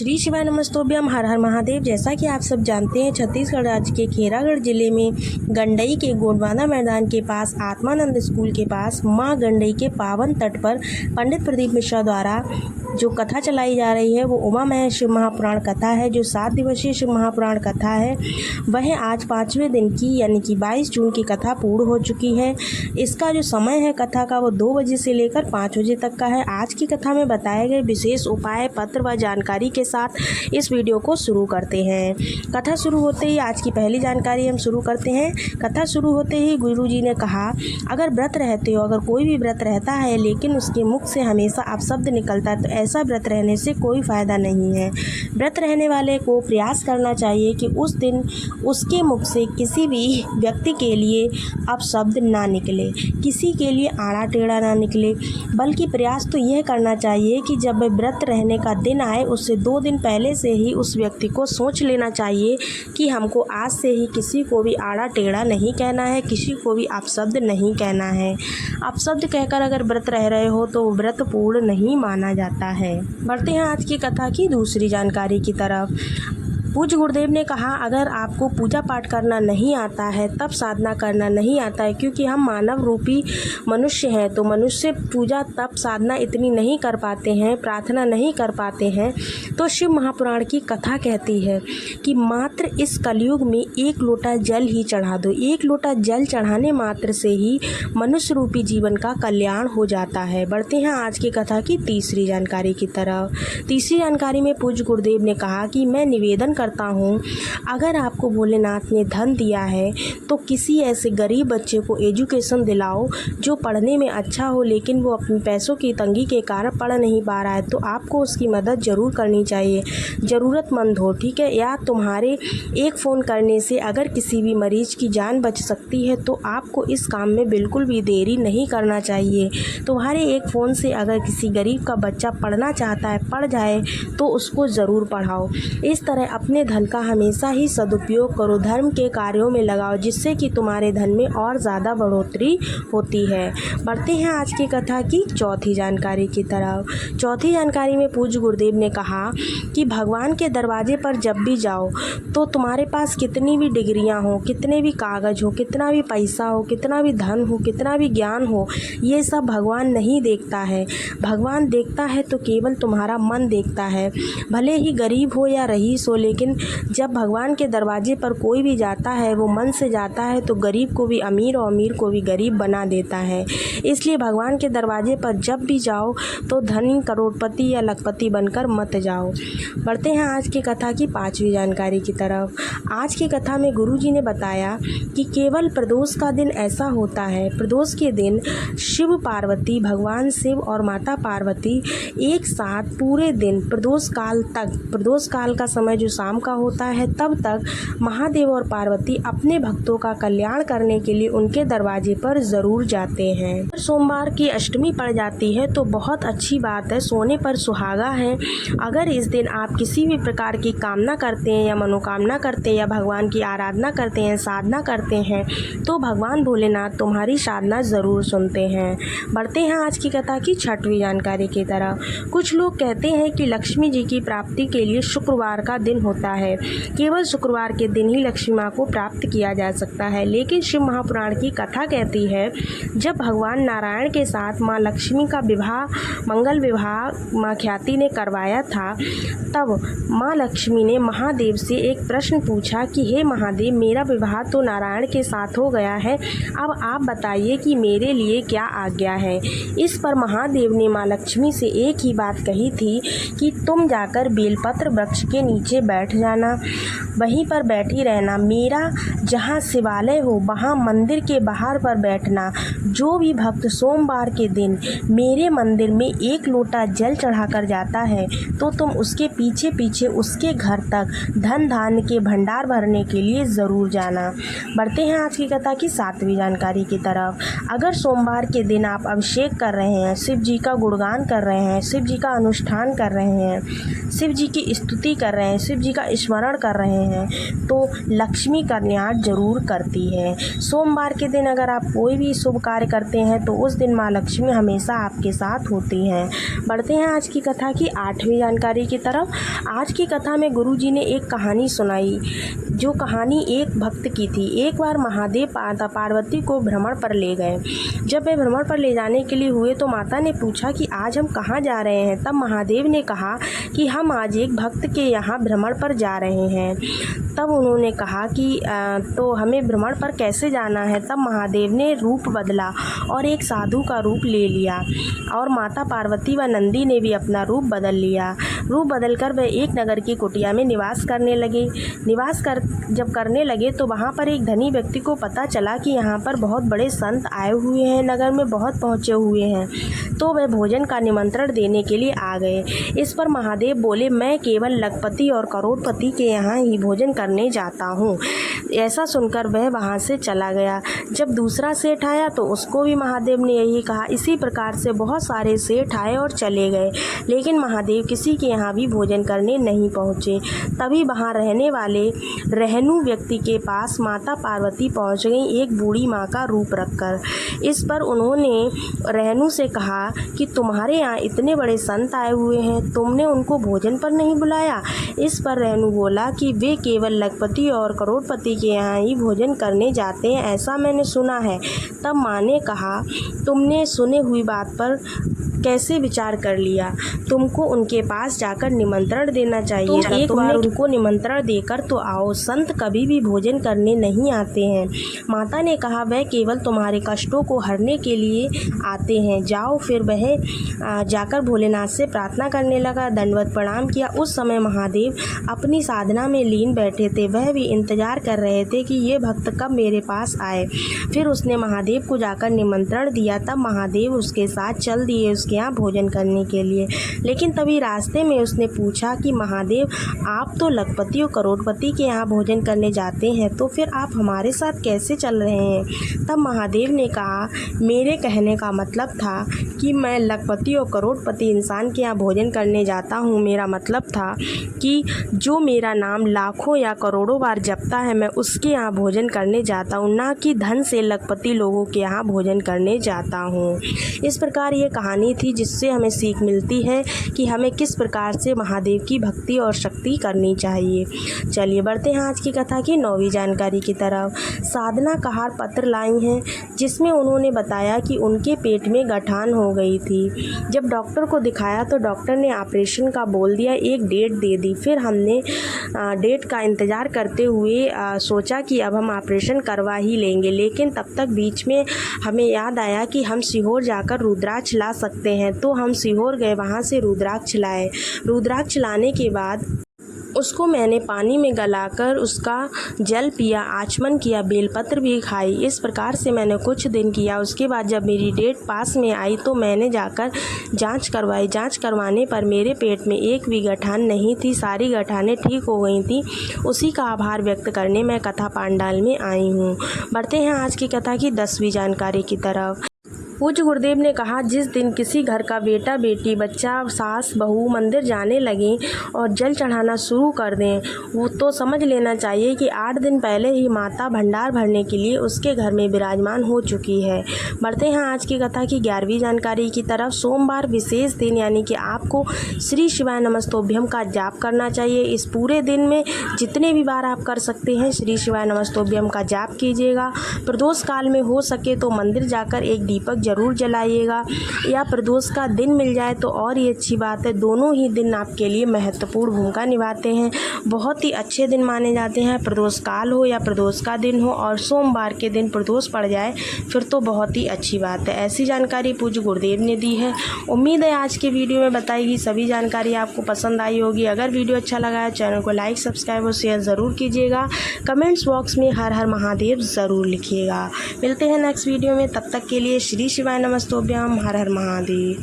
श्री शिवाय नमस्तोभ्यम, हर हर महादेव। जैसा कि आप सब जानते हैं, छत्तीसगढ़ राज्य के खेरागढ़ जिले में गंडई के गोंडवाना मैदान के पास आत्मानंद स्कूल के पास मां गंडई के पावन तट पर पंडित प्रदीप मिश्रा द्वारा जो कथा चलाई जा रही है वो उमा महेश शिव महापुराण कथा है। जो 7 दिवसीय शिव महापुराण कथा है वह आज 5वें दिन की यानी कि 22 जून की कथा पूर्ण हो चुकी है। इसका जो समय है कथा का वो 2 बजे से लेकर 5 बजे तक का है। आज की कथा में बताए गए विशेष उपाय, पत्र व जानकारी के साथ इस वीडियो को शुरू करते हैं। कथा शुरू होते ही आज की पहली जानकारी हम शुरू करते हैं। कथा शुरू होते ही गुरु जी ने कहा, अगर व्रत रहते हो, अगर कोई भी व्रत रहता है लेकिन उसके मुख से हमेशा अपशब्द निकलता है तो ऐसा व्रत रहने से कोई फ़ायदा नहीं है। व्रत रहने वाले को प्रयास करना चाहिए कि उस दिन उसके मुख से किसी भी व्यक्ति के लिए अपशब्द ना निकले, किसी के लिए आड़ा टेढ़ा ना निकले, बल्कि प्रयास तो यह करना चाहिए कि जब व्रत रहने का दिन आए उससे 2 दिन पहले से ही उस व्यक्ति को सोच लेना चाहिए कि हमको आज से ही किसी को भी आड़ा टेढ़ा नहीं कहना है, किसी को भी अपशब्द नहीं कहना है। अपशब्द कहकर अगर व्रत रह रहे हो तो व्रत पूर्ण नहीं माना जाता है। बढ़ते हैं आज की कथा की दूसरी जानकारी की तरफ। पूज्य गुरुदेव ने कहा, अगर आपको पूजा पाठ करना नहीं आता है, तब साधना करना नहीं आता है, क्योंकि हम मानव रूपी मनुष्य हैं तो मनुष्य पूजा तप साधना इतनी नहीं कर पाते हैं, प्रार्थना नहीं कर पाते हैं। तो शिव महापुराण की कथा कहती है कि मात्र इस कलयुग में 1 लोटा जल ही चढ़ा दो। 1 लोटा जल चढ़ाने मात्र से ही मनुष्य रूपी जीवन का कल्याण हो जाता है। बढ़ते हैं आज की कथा की तीसरी जानकारी की तरफ। तीसरी जानकारी में पूज्य गुरुदेव ने कहा कि मैं निवेदन करता हूँ, अगर आपको भोलेनाथ ने धन दिया है तो किसी ऐसे गरीब बच्चे को एजुकेशन दिलाओ जो पढ़ने में अच्छा हो लेकिन वो अपने पैसों की तंगी के कारण पढ़ नहीं पा रहा है, तो आपको उसकी मदद ज़रूर करनी चाहिए। ज़रूरतमंद हो, ठीक है, या तुम्हारे एक फ़ोन करने से अगर किसी भी मरीज़ की जान बच सकती है तो आपको इस काम में बिल्कुल भी देरी नहीं करना चाहिए। तुम्हारे एक फ़ोन से अगर किसी गरीब का बच्चा पढ़ना चाहता है, पढ़ जाए तो उसको ज़रूर पढ़ाओ। इस तरह अपने धन का हमेशा ही सदुपयोग करो, धर्म के कार्यों में लगाओ, जिससे कि तुम्हारे धन में और ज़्यादा बढ़ोतरी होती है। बढ़ते हैं आज की कथा की चौथी जानकारी की तरफ। चौथी जानकारी में पूज्य गुरुदेव ने कहा कि भगवान के दरवाजे पर जब भी जाओ तो तुम्हारे पास कितनी भी डिग्रियां हो, कितने भी कागज़ हो, कितना भी पैसा हो, कितना भी धन हो, कितना भी ज्ञान हो, ये सब भगवान नहीं देखता है। भगवान देखता है तो केवल तुम्हारा मन देखता है। भले ही गरीब हो या रईस हो, लेकिन जब भगवान के दरवाजे पर कोई भी जाता है वो मन से जाता है तो गरीब को भी अमीर और अमीर को भी गरीब बना देता है। इसलिए भगवान के दरवाजे पर जब भी जाओ तो धनी, करोड़पति या लखपति बनकर मत जाओ। बढ़ते हैं आज की कथा की 5वीं जानकारी की तरफ। आज की कथा में गुरुजी ने बताया कि केवल प्रदोष का दिन ऐसा होता है। प्रदोष के दिन शिव पार्वती, भगवान शिव और माता पार्वती एक साथ पूरे दिन प्रदोष काल तक, प्रदोष काल का समय जो शाम का होता है तब तक महादेव और पार्वती अपने भक्तों का कल्याण करने के लिए उनके दरवाजे पर ज़रूर जाते हैं। सोमवार की अष्टमी पड़ जाती है तो बहुत अच्छी बात है, सोने पर सुहागा है। अगर इस दिन आप किसी भी प्रकार की कामना करते हैं या मनोकामना करते हैं या भगवान की आराधना करते हैं, साधना करते हैं तो भगवान भोलेनाथ तुम्हारी साधना ज़रूर सुनते हैं। बढ़ते हैं आज की कथा की 6वीं जानकारी की तरफ। कुछ लोग कहते हैं कि लक्ष्मी जी की प्राप्ति के लिए शुक्रवार का दिन होता है, केवल शुक्रवार के दिन ही लक्ष्मी माँ को प्राप्त किया जा सकता है। लेकिन शिव महापुराण की कथा कहती है जब भगवान नारायण के साथ माँ लक्ष्मी का विवाह, मंगल विवाह माँ ख्याति ने करवाया था, तब माँ लक्ष्मी ने महादेव से एक प्रश्न पूछा कि हे महादेव, मेरा विवाह तो नारायण के साथ हो गया है, अब आप बताइए कि मेरे लिए क्या आज्ञा है। इस पर महादेव ने माँ लक्ष्मी से एक ही बात कही थी कि तुम जाकर बेलपत्र वृक्ष के नीचे बैठ जाना, वहीं पर बैठी रहना, मेरा जहाँ शिवालय हो वहाँ मंदिर के बाहर पर बैठना। जो भी भक्त सोमवार के दिन मेरे मंदिर में 1 लोटा जल चढ़ाकर जाता है तो तुम उसके पीछे पीछे उसके घर तक धन धान्य के भंडार भरने के लिए ज़रूर जाना। बढ़ते हैं आज की कथा की 7वीं जानकारी की तरफ। अगर सोमवार के दिन आप अभिषेक कर रहे हैं, शिव जी का गुणगान कर रहे हैं, शिव जी का अनुष्ठान कर रहे हैं, शिव जी की स्तुति कर रहे हैं, शिव जी का स्मरण कर रहे हैं तो लक्ष्मी कल्याण जरूर करती है। सोमवार के दिन अगर आप कोई भी शुभ कार्य करते हैं तो उस दिन माँ लक्ष्मी हमेशा आपके साथ होती हैं। बढ़ते हैं आज की कथा की 8वीं जानकारी की तरफ। आज की कथा में गुरुजी ने एक कहानी सुनाई, जो कहानी एक भक्त की थी। एक बार महादेव माता पार्वती को भ्रमण पर ले गए। जब वे भ्रमण पर ले जाने के लिए हुए तो माता ने पूछा कि आज हम कहाँ जा रहे हैं। तब महादेव ने कहा कि हम आज एक भक्त के यहाँ भ्रमण पर जा रहे हैं। तब उन्होंने कहा कि तो हमें भ्रमण पर कैसे जाना है। तब महादेव ने रूप बदला और एक साधु का रूप ले लिया और माता पार्वती व नंदी ने भी अपना रूप बदल लिया। रूप बदलकर वे एक नगर की कुटिया में निवास करने लगे। जब करने लगे तो वहाँ पर एक धनी व्यक्ति को पता चला कि यहाँ पर बहुत बड़े संत आए हुए हैं, नगर में बहुत पहुँचे हुए हैं, तो वे भोजन का निमंत्रण देने के लिए आ गए। इस पर महादेव बोले, मैं केवल लखपति और करोड़पति के यहाँ ही भोजन करने जाता हूँ। ऐसा सुनकर वह वहाँ से चला गया। जब दूसरा सेठ आया तो उसको भी महादेव ने यही कहा। इसी प्रकार से बहुत सारे सेठ आए और चले गए, लेकिन महादेव किसी के यहाँ भी भोजन करने नहीं पहुँचे। तभी वहाँ रहने वाले रहनु व्यक्ति के पास माता पार्वती पहुँच गई, एक बूढ़ी माँ का रूप रखकर। इस पर उन्होंने रहनु से कहा कि तुम्हारे यहाँ इतने बड़े संत आए हुए हैं, तुमने उनको भोजन पर नहीं बुलाया। इस पर रहनु बोला कि वे केवल लखपति और करोड़पति के यहाँ ही भोजन करने जाते हैं, ऐसा मैंने सुना है। तब माँ ने कहा, तुमने सुने हुई बात पर कैसे विचार कर लिया? तुमको उनके पास जाकर निमंत्रण देना चाहिए। तुम एक बार उनको निमंत्रण देकर तो आओ, संत कभी भी भोजन करने नहीं आते हैं। माता ने कहा, वह केवल तुम्हारे कष्टों को हरने के लिए आते हैं, जाओ। फिर वह जाकर भोलेनाथ से प्रार्थना करने लगा, दंडवत प्रणाम किया। उस समय महादेव अपनी साधना में लीन बैठे थे। वह भी इंतजार कर रहे थे कि ये भक्त कब मेरे पास आए। फिर उसने महादेव को जाकर निमंत्रण दिया। तब महादेव उसके साथ चल दिए उसके यहाँ भोजन करने के लिए। लेकिन तभी रास्ते में उसने पूछा कि महादेव, आप तो लखपति और करोड़पति के यहाँ भोजन करने जाते हैं, तो फिर आप हमारे साथ कैसे चल रहे हैं? तब महादेव ने कहा, मेरे कहने का मतलब था कि मैं लखपति और करोड़पति इंसान के यहाँ भोजन करने जाता हूँ। मेरा मतलब था कि जो मेरा नाम लाखों या करोड़ों बार जपता है, मैं उसके यहाँ भोजन करने जाता हूँ, ना कि धन से लखपति लोगों के यहाँ भोजन करने जाता हूँ। इस प्रकार ये कहानी थी, जिससे हमें सीख मिलती है कि हमें किस प्रकार से महादेव की भक्ति और शक्ति करनी चाहिए। चलिए बढ़ते हैं आज की कथा की 9वीं जानकारी की तरफ। साधना कहार पत्र लाई हैं, जिसमें उन्होंने बताया कि उनके पेट में गठान हो गई थी। जब डॉक्टर को दिखाया तो डॉक्टर ने ऑपरेशन का बोल दिया, एक डेट दे दी। फिर हमने डेट का इंतज़ार करते हुए सोचा कि अब हम ऑपरेशन करवा ही लेंगे, लेकिन तब तक बीच में हमें याद आया कि हम सीहोर जाकर रुद्राक्ष ला सकते हैं। तो हम सीहोर गए, वहाँ से रुद्राक्ष लाए। रुद्राक्ष लाने के बाद उसको मैंने पानी में गलाकर उसका जल पिया, आचमन किया, बेलपत्र भी खाई। इस प्रकार से मैंने कुछ दिन किया। उसके बाद जब मेरी डेट पास में आई तो मैंने जाकर जांच करवाई। जांच करवाने पर मेरे पेट में एक भी गठान नहीं थी, सारी गठानें ठीक हो गई थी। उसी का आभार व्यक्त करने मैं कथा पांडाल में आई हूँ। बढ़ते हैं आज की कथा की 10वीं जानकारी की तरफ। पूज्य गुरुदेव ने कहा, जिस दिन किसी घर का बेटा बेटी बच्चा सास बहू मंदिर जाने लगें और जल चढ़ाना शुरू कर दें, वो तो समझ लेना चाहिए कि 8 दिन पहले ही माता भंडार भरने के लिए उसके घर में विराजमान हो चुकी है। बढ़ते हैं आज की कथा की 11वीं जानकारी की तरफ। सोमवार विशेष दिन, यानी कि आपको श्री शिवाय नमस्तोभ्यम का जाप करना चाहिए। इस पूरे दिन में जितने भी बार आप कर सकते हैं श्री शिवाय नमस्तोभ्यम का जाप कीजिएगा। प्रदोष काल में हो सके तो मंदिर जाकर एक दीपक ज़रूर जलाइएगा, या प्रदोष का दिन मिल जाए तो और ही अच्छी बात है। दोनों ही दिन आपके लिए महत्वपूर्ण भूमिका निभाते हैं, बहुत ही अच्छे दिन माने जाते हैं। प्रदोष काल हो या प्रदोष का दिन हो और सोमवार के दिन प्रदोष पड़ जाए फिर तो बहुत ही अच्छी बात है। ऐसी जानकारी पूज्य गुरुदेव ने दी है। उम्मीद है आज के वीडियो में बताई गई सभी जानकारी आपको पसंद आई होगी। अगर वीडियो अच्छा लगा है चैनल को लाइक, सब्सक्राइब और शेयर ज़रूर कीजिएगा। कमेंट्स बॉक्स में हर हर महादेव ज़रूर लिखिएगा। मिलते हैं नेक्स्ट वीडियो में, तब तक के लिए श्री शिवाय नमस्तोभ्यम। हर हर महादेव।